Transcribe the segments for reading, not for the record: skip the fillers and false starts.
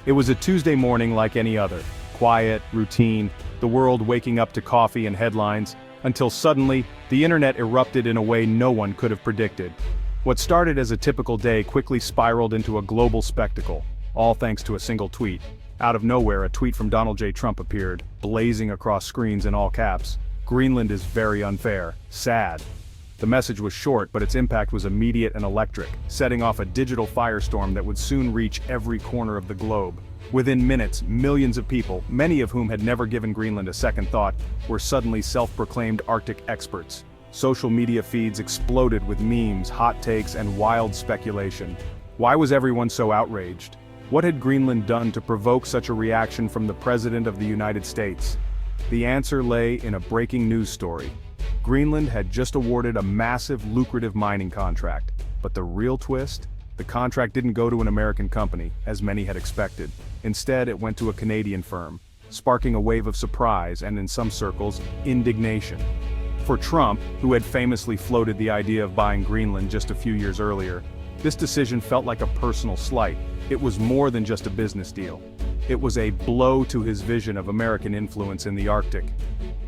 It was a Tuesday morning like any other. Quiet, routine, the world waking up to coffee and headlines, until suddenly, the internet erupted in a way no one could have predicted. What started as a typical day quickly spiraled into a global spectacle, all thanks to a single tweet. Out of nowhere, a tweet from Donald J. Trump appeared, blazing across screens in all caps. "Greenland is very unfair. Sad." The message was short, but its impact was immediate and electric, setting off a digital firestorm that would soon reach every corner of the globe. Within minutes, millions of people, many of whom had never given Greenland a second thought, were suddenly self-proclaimed Arctic experts. Social media feeds exploded with memes, hot takes, and wild speculation. Why was everyone so outraged? What had Greenland done to provoke such a reaction from the President of the United States? The answer lay in a breaking news story. Greenland had just awarded a massive, lucrative mining contract. But the real twist? The contract didn't go to an American company, as many had expected. Instead, it went to a Canadian firm, sparking a wave of surprise and, in some circles, indignation. For Trump, who had famously floated the idea of buying Greenland just a few years earlier, this decision felt like a personal slight. It was more than just a business deal. It was a blow to his vision of American influence in the Arctic.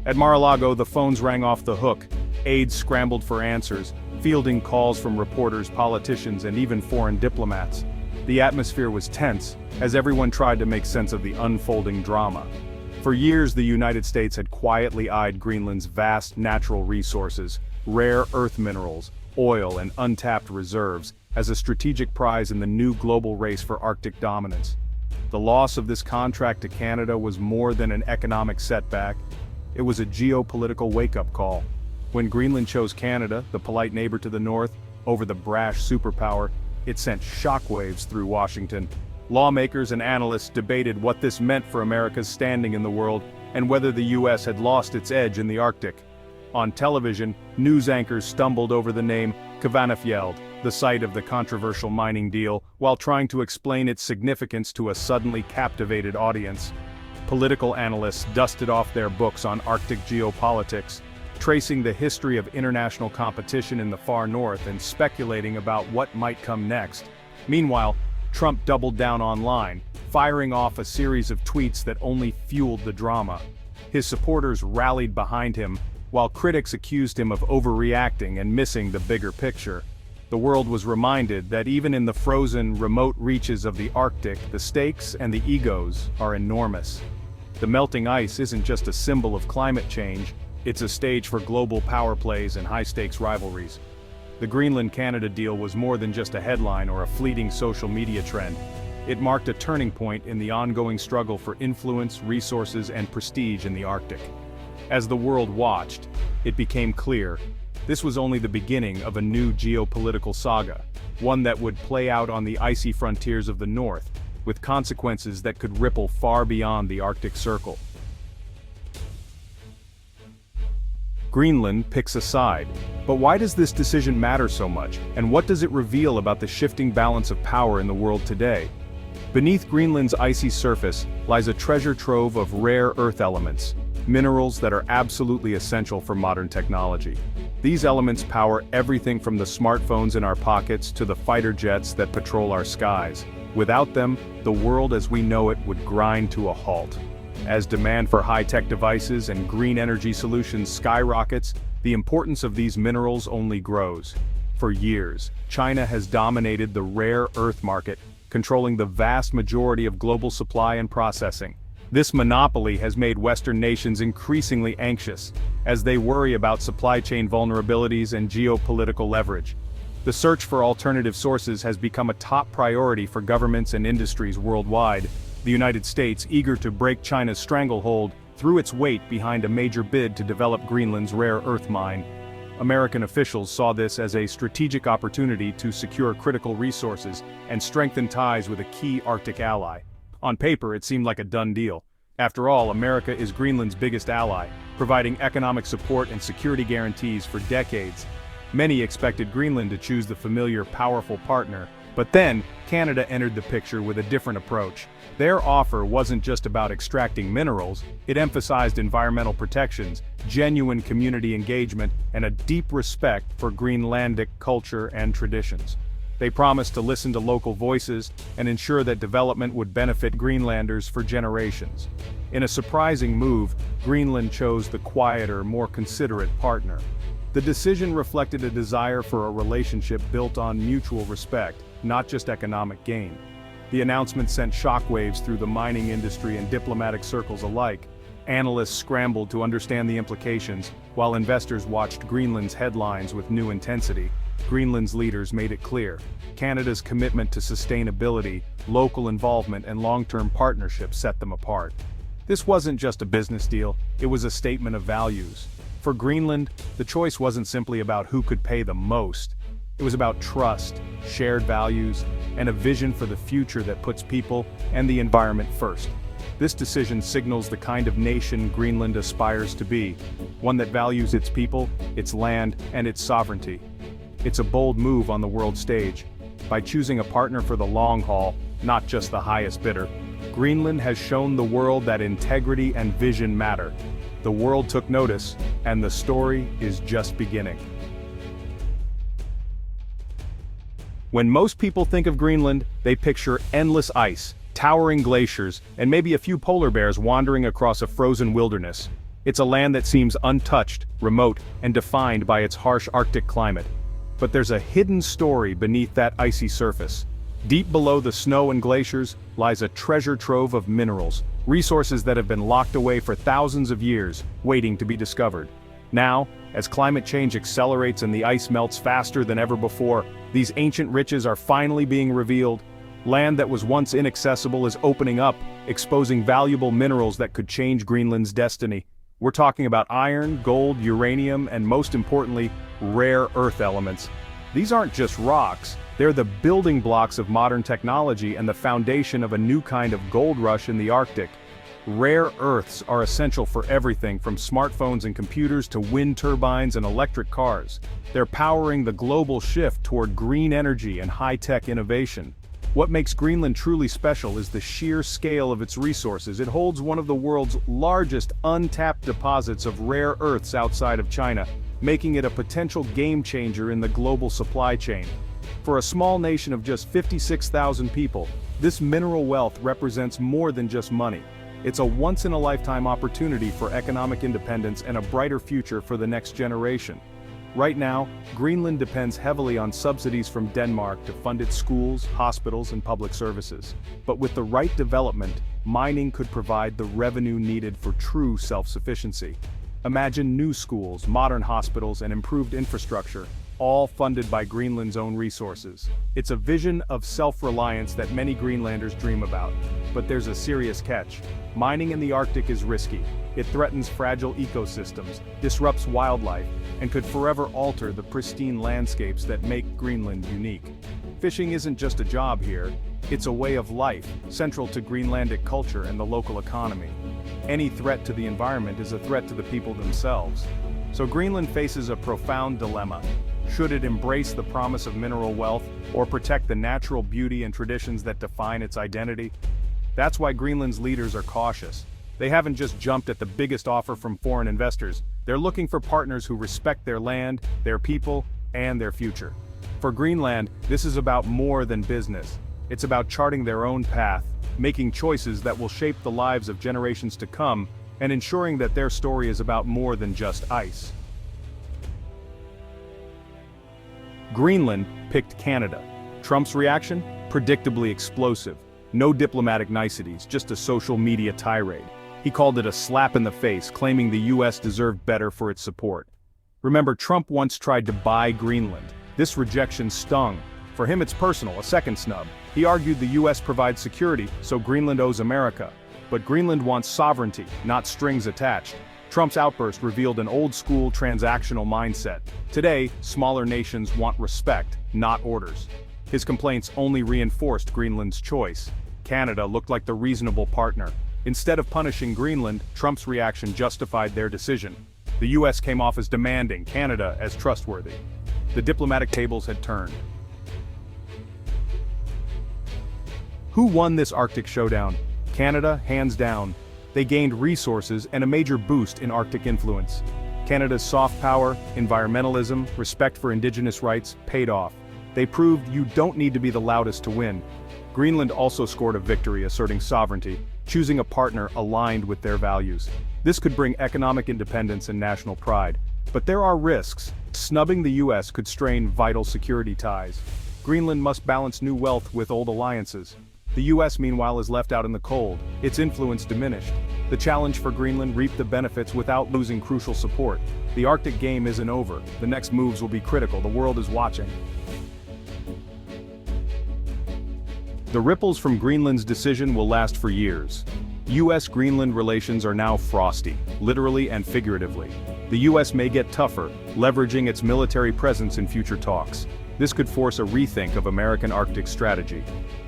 At Mar-a-Lago, the phones rang off the hook. Aides scrambled for answers, fielding calls from reporters, politicians, and even foreign diplomats. The atmosphere was tense, as everyone tried to make sense of the unfolding drama. For years, the United States had quietly eyed Greenland's vast natural resources, rare earth minerals, oil, and untapped reserves, as a strategic prize in the new global race for Arctic dominance. The loss of this contract to Canada was more than an economic setback. It was a geopolitical wake-up call. When Greenland chose Canada, the polite neighbor to the north, over the brash superpower, it sent shockwaves through Washington. Lawmakers and analysts debated what this meant for America's standing in the world and whether the U.S. had lost its edge in the Arctic. On television, news anchors stumbled over the name Kvanefjeld, the site of the controversial mining deal, while trying to explain its significance to a suddenly captivated audience. Political analysts dusted off their books on Arctic geopolitics, tracing the history of international competition in the far north and speculating about what might come next. Meanwhile, Trump doubled down online, firing off a series of tweets that only fueled the drama. His supporters rallied behind him, while critics accused him of overreacting and missing the bigger picture. The world was reminded that even in the frozen, remote reaches of the Arctic, the stakes and the egos are enormous. The melting ice isn't just a symbol of climate change, it's a stage for global power plays and high-stakes rivalries. The Greenland-Canada deal was more than just a headline or a fleeting social media trend. It marked a turning point in the ongoing struggle for influence, resources, and prestige in the Arctic. As the world watched, it became clear this was only the beginning of a new geopolitical saga, one that would play out on the icy frontiers of the North, with consequences that could ripple far beyond the Arctic Circle. Greenland picks a side. But why does this decision matter so much, and what does it reveal about the shifting balance of power in the world today? Beneath Greenland's icy surface lies a treasure trove of rare earth elements, minerals that are absolutely essential for modern technology. These elements power everything from the smartphones in our pockets to the fighter jets that patrol our skies. Without them, the world as we know it would grind to a halt. As demand for high-tech devices and green energy solutions skyrockets, the importance of these minerals only grows. For years, China has dominated the rare earth market, controlling the vast majority of global supply and processing. This monopoly has made Western nations increasingly anxious, as they worry about supply chain vulnerabilities and geopolitical leverage. The search for alternative sources has become a top priority for governments and industries worldwide. The United States, eager to break China's stranglehold, threw its weight behind a major bid to develop Greenland's rare earth mine. American officials saw this as a strategic opportunity to secure critical resources and strengthen ties with a key Arctic ally. On paper, it seemed like a done deal. After all, America is Greenland's biggest ally, providing economic support and security guarantees for decades. Many expected Greenland to choose the familiar, powerful partner, but then, Canada entered the picture with a different approach. Their offer wasn't just about extracting minerals, it emphasized environmental protections, genuine community engagement, and a deep respect for Greenlandic culture and traditions. They promised to listen to local voices and ensure that development would benefit Greenlanders for generations. In a surprising move, Greenland chose the quieter, more considerate partner. The decision reflected a desire for a relationship built on mutual respect, not just economic gain. The announcement sent shockwaves through the mining industry and diplomatic circles alike. Analysts scrambled to understand the implications, while investors watched Greenland's headlines with new intensity. Greenland's leaders made it clear: Canada's commitment to sustainability, local involvement, and long-term partnerships set them apart. This wasn't just a business deal, it was a statement of values. For Greenland, the choice wasn't simply about who could pay the most. It was about trust, shared values, and a vision for the future that puts people and the environment first. This decision signals the kind of nation Greenland aspires to be, one that values its people, its land, and its sovereignty. It's a bold move on the world stage. By choosing a partner for the long haul, not just the highest bidder, Greenland has shown the world that integrity and vision matter. The world took notice, and the story is just beginning. When most people think of Greenland, they picture endless ice, towering glaciers, and maybe a few polar bears wandering across a frozen wilderness. It's a land that seems untouched, remote, and defined by its harsh Arctic climate. But there's a hidden story beneath that icy surface. Deep below the snow and glaciers lies a treasure trove of minerals, resources that have been locked away for thousands of years, waiting to be discovered. Now, as climate change accelerates and the ice melts faster than ever before, these ancient riches are finally being revealed. Land that was once inaccessible is opening up, exposing valuable minerals that could change Greenland's destiny. We're talking about iron, gold, uranium, and most importantly, rare earth elements. These aren't just rocks, they're the building blocks of modern technology and the foundation of a new kind of gold rush in the Arctic. Rare earths are essential for everything from smartphones and computers to wind turbines and electric cars. They're powering the global shift toward green energy and high-tech innovation. What makes Greenland truly special is the sheer scale of its resources. It holds one of the world's largest untapped deposits of rare earths outside of China, making it a potential game-changer in the global supply chain. For a small nation of just 56,000 people, this mineral wealth represents more than just money. It's a once-in-a-lifetime opportunity for economic independence and a brighter future for the next generation. Right now, Greenland depends heavily on subsidies from Denmark to fund its schools, hospitals, and public services. But with the right development, mining could provide the revenue needed for true self-sufficiency. Imagine new schools, modern hospitals, and improved infrastructure, all funded by Greenland's own resources. It's a vision of self-reliance that many Greenlanders dream about. But there's a serious catch. Mining in the Arctic is risky. It threatens fragile ecosystems, disrupts wildlife, and could forever alter the pristine landscapes that make Greenland unique. Fishing isn't just a job here, it's a way of life, central to Greenlandic culture and the local economy. Any threat to the environment is a threat to the people themselves. So Greenland faces a profound dilemma. Should it embrace the promise of mineral wealth, or protect the natural beauty and traditions that define its identity? That's why Greenland's leaders are cautious. They haven't just jumped at the biggest offer from foreign investors. They're looking for partners who respect their land, their people, and their future. For Greenland, this is about more than business. It's about charting their own path, making choices that will shape the lives of generations to come, and ensuring that their story is about more than just ice. Greenland picked Canada. Trump's reaction? Predictably explosive. No diplomatic niceties, just a social media tirade. He called it a slap in the face, claiming the US deserved better for its support. Remember, Trump once tried to buy Greenland. This rejection stung. For him it's personal, a second snub. He argued the US provides security, so Greenland owes America. But Greenland wants sovereignty, not strings attached. Trump's outburst revealed an old-school transactional mindset. Today, smaller nations want respect, not orders. His complaints only reinforced Greenland's choice. Canada looked like the reasonable partner. Instead of punishing Greenland, Trump's reaction justified their decision. The US came off as demanding, Canada as trustworthy. The diplomatic tables had turned. Who won this Arctic showdown? Canada, hands down. They gained resources and a major boost in Arctic influence. Canada's soft power, environmentalism, respect for indigenous rights paid off. They proved you don't need to be the loudest to win. Greenland also scored a victory asserting sovereignty, choosing a partner aligned with their values. This could bring economic independence and national pride. But there are risks. Snubbing the US could strain vital security ties. Greenland must balance new wealth with old alliances. The US, meanwhile, is left out in the cold, its influence diminished. The challenge for Greenland: reap the benefits without losing crucial support. The Arctic game isn't over. The next moves will be critical. The world is watching. The ripples from Greenland's decision will last for years. US-Greenland relations are now frosty, literally and figuratively. The US may get tougher, leveraging its military presence in future talks. This could force a rethink of American Arctic strategy.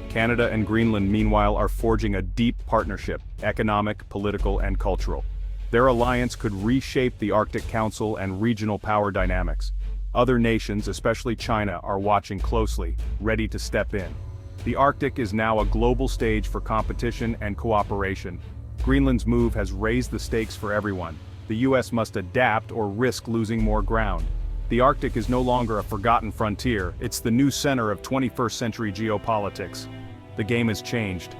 Canada and Greenland, meanwhile, are forging a deep partnership, economic, political, and cultural. Their alliance could reshape the Arctic Council and regional power dynamics. Other nations, especially China, are watching closely, ready to step in. The Arctic is now a global stage for competition and cooperation. Greenland's move has raised the stakes for everyone. The US must adapt or risk losing more ground. The Arctic is no longer a forgotten frontier, it's the new center of 21st century geopolitics. The game has changed.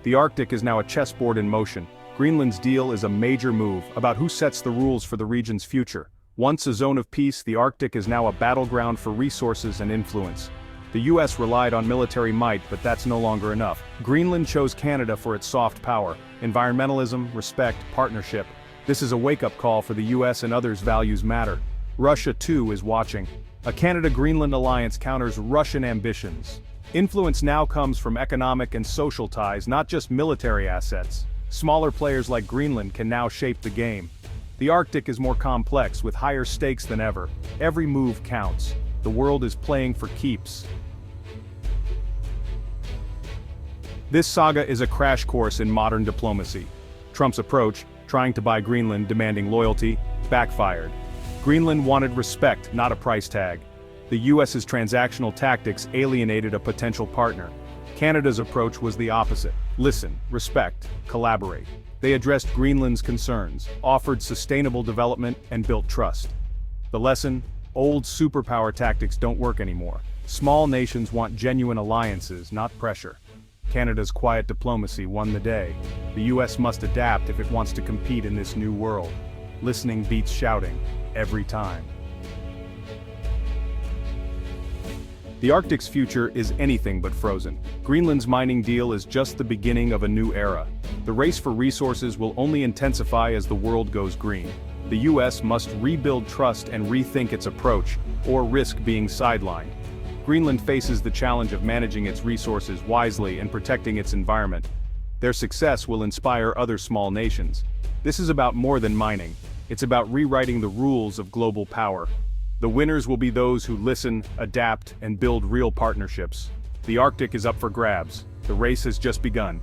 The Arctic is now a chessboard in motion. Greenland's deal is a major move about who sets the rules for the region's future. Once a zone of peace, the Arctic is now a battleground for resources and influence. The US relied on military might, but that's no longer enough. Greenland chose Canada for its soft power, environmentalism, respect, partnership. This is a wake-up call for the US, and others' values matter. Russia, too, is watching. A Canada-Greenland alliance counters Russian ambitions. Influence now comes from economic and social ties, not just military assets. Smaller players like Greenland can now shape the game. The Arctic is more complex, with higher stakes than ever. Every move counts. The world is playing for keeps. This saga is a crash course in modern diplomacy. Trump's approach, trying to buy Greenland, demanding loyalty, backfired. Greenland wanted respect, not a price tag. The US's transactional tactics alienated a potential partner. Canada's approach was the opposite. Listen, respect, collaborate. They addressed Greenland's concerns, offered sustainable development, and built trust. The lesson: old superpower tactics don't work anymore. Small nations want genuine alliances, not pressure. Canada's quiet diplomacy won the day. The US must adapt if it wants to compete in this new world. Listening beats shouting, every time. The Arctic's future is anything but frozen. Greenland's mining deal is just the beginning of a new era. The race for resources will only intensify as the world goes green. The US must rebuild trust and rethink its approach, or risk being sidelined. Greenland faces the challenge of managing its resources wisely and protecting its environment. Their success will inspire other small nations. This is about more than mining. It's about rewriting the rules of global power. The winners will be those who listen, adapt, and build real partnerships. The Arctic is up for grabs. The race has just begun.